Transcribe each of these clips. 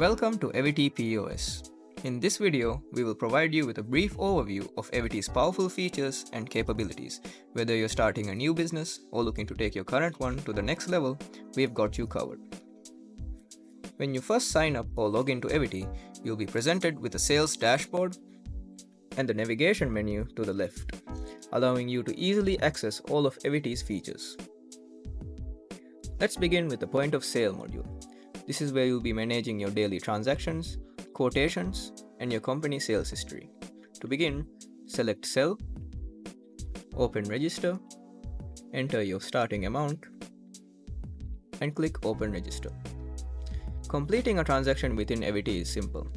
Welcome to Ewity Pos. In this video, we will provide you with a brief overview of Ewity's powerful features and capabilities. Whether you're starting a new business or looking to take your current one to the next level, we've got you covered. When you first sign up or log into Ewity, you'll be presented with a sales dashboard and the navigation menu to the left, allowing you to easily access all of Ewity's features. Let's begin with the point of sale module. This is where you'll be managing your daily transactions, quotations, and your company sales history. To begin, select Sell, open Register, enter your starting amount, and click Open Register. Completing a transaction within Ewity is simple.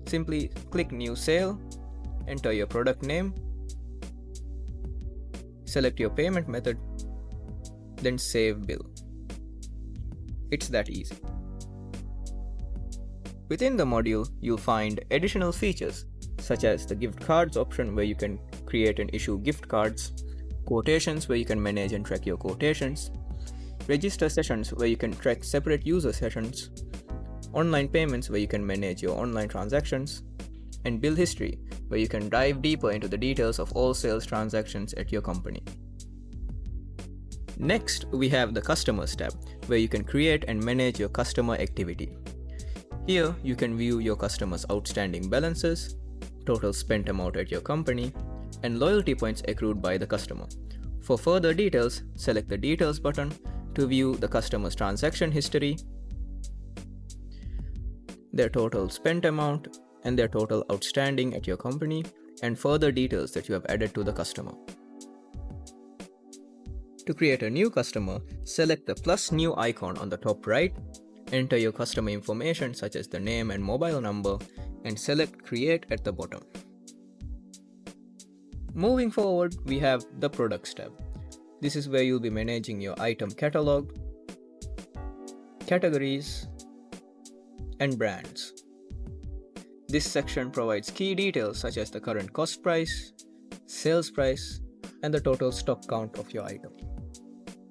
Simply click New Sale, enter your product name, select your payment method, then Save Bill. It's that easy. Within the module, you'll find additional features such as the gift cards option where you can create and issue gift cards, quotations where you can manage and track your quotations, register sessions where you can track separate user sessions, online payments where you can manage your online transactions, and bill history where you can dive deeper into the details of all sales transactions at your company. Next, we have the Customers tab where you can create and manage your customer activity. Here, you can view your customers' outstanding balances, total spent amount at your company, and loyalty points accrued by the customer. For further details, select the Details button to view the customer's transaction history, their total spent amount, and their total outstanding at your company, and further details that you have added to the customer. To create a new customer, select the plus new icon on the top right, enter your customer information such as the name and mobile number, and select Create at the bottom. Moving forward, we have the Products tab. This is where you'll be managing your item catalog, categories, and brands. This section provides key details such as the current cost price, sales price, and the total stock count of your item.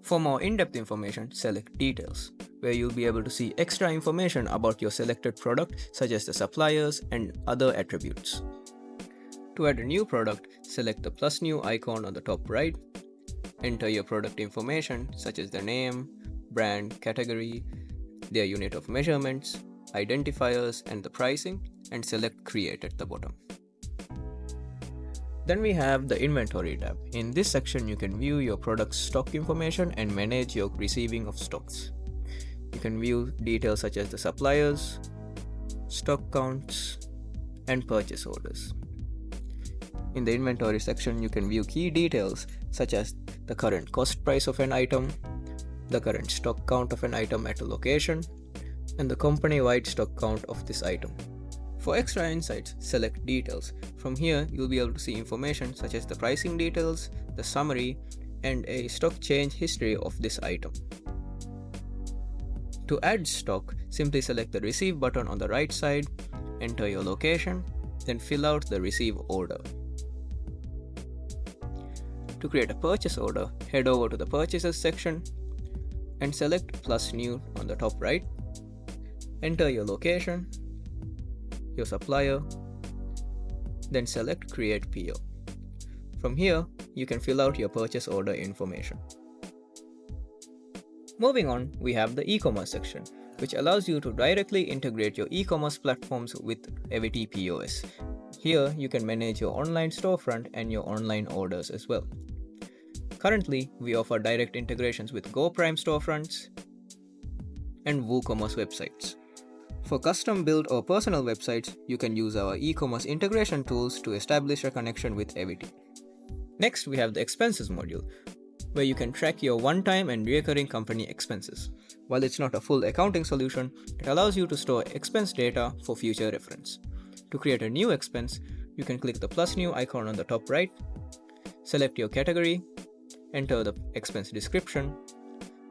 For more in-depth information, select Details, where you'll be able to see extra information about your selected product such as the suppliers and other attributes. To add a new product, select the plus new icon on the top right, enter your product information such as the name, brand, category, their unit of measurements, identifiers, and the pricing, and select Create at the bottom. Then we have the Inventory tab. In this section, you can view your product's stock information and manage your receiving of stocks. You can view details such as the suppliers, stock counts, and purchase orders. In the Inventory section, you can view key details such as the current cost price of an item, the current stock count of an item at a location, and the company-wide stock count of this item. For extra insights, select Details. From here, you'll be able to see information such as the pricing details, the summary, and a stock change history of this item. To add stock, simply select the Receive button on the right side, enter your location, then fill out the Receive order. To create a purchase order, head over to the Purchases section and select Plus New on the top right, enter your location, your supplier, then select Create PO. From here, you can fill out your purchase order information. Moving on, we have the e-commerce section, which allows you to directly integrate your e-commerce platforms with Ewity POS. Here, you can manage your online storefront and your online orders as well. Currently, we offer direct integrations with GoPrime storefronts and WooCommerce websites. For custom-built or personal websites, you can use our e-commerce integration tools to establish a connection with Ewity. Next, we have the Expenses module, where you can track your one-time and recurring company expenses. While it's not a full accounting solution, it allows you to store expense data for future reference. To create a new expense, you can click the plus new icon on the top right, select your category, enter the expense description,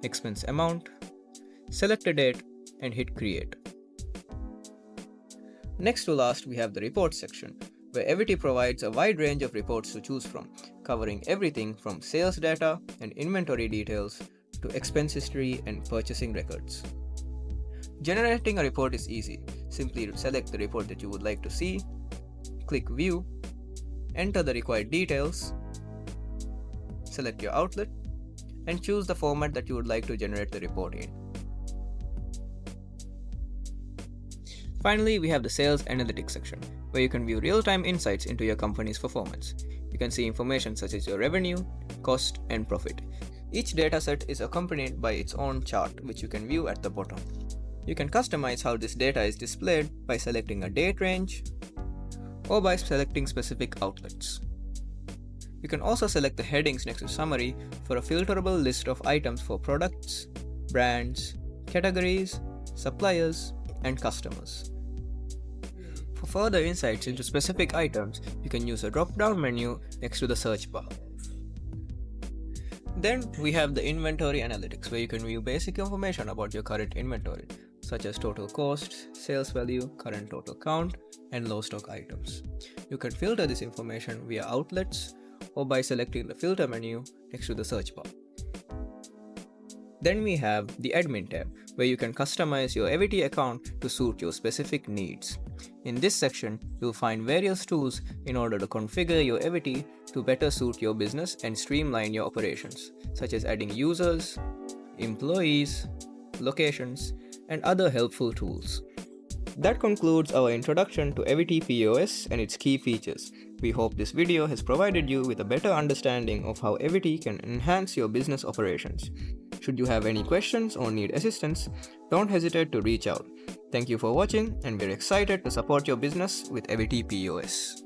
expense amount, select a date, and hit Create. Next to last, we have the Reports section, where Ewity provides a wide range of reports to choose from, covering everything from sales data and inventory details to expense history and purchasing records. Generating a report is easy. Simply select the report that you would like to see, click View, enter the required details, select your outlet, and choose the format that you would like to generate the report in. Finally, we have the Sales Analytics section, where you can view real-time insights into your company's performance. You can see information such as your revenue, cost, and profit. Each dataset is accompanied by its own chart, which you can view at the bottom. You can customize how this data is displayed by selecting a date range or by selecting specific outlets. You can also select the headings next to summary for a filterable list of items for products, brands, categories, suppliers, and customers. For further insights into specific items, you can use a drop-down menu next to the search bar. Then we have the Inventory Analytics, where you can view basic information about your current inventory, such as total costs, sales value, current total count, and low stock items. You can filter this information via outlets or by selecting the filter menu next to the search bar. Then we have the Admin tab, where you can customize your Ewity account to suit your specific needs. In this section, you'll find various tools in order to configure your Ewity to better suit your business and streamline your operations, such as adding users, employees, locations, and other helpful tools. That concludes our introduction to Ewity POS and its key features. We hope this video has provided you with a better understanding of how Ewity can enhance your business operations. Should you have any questions or need assistance, don't hesitate to reach out. Thank you for watching, and we're excited to support your business with Ewity POS.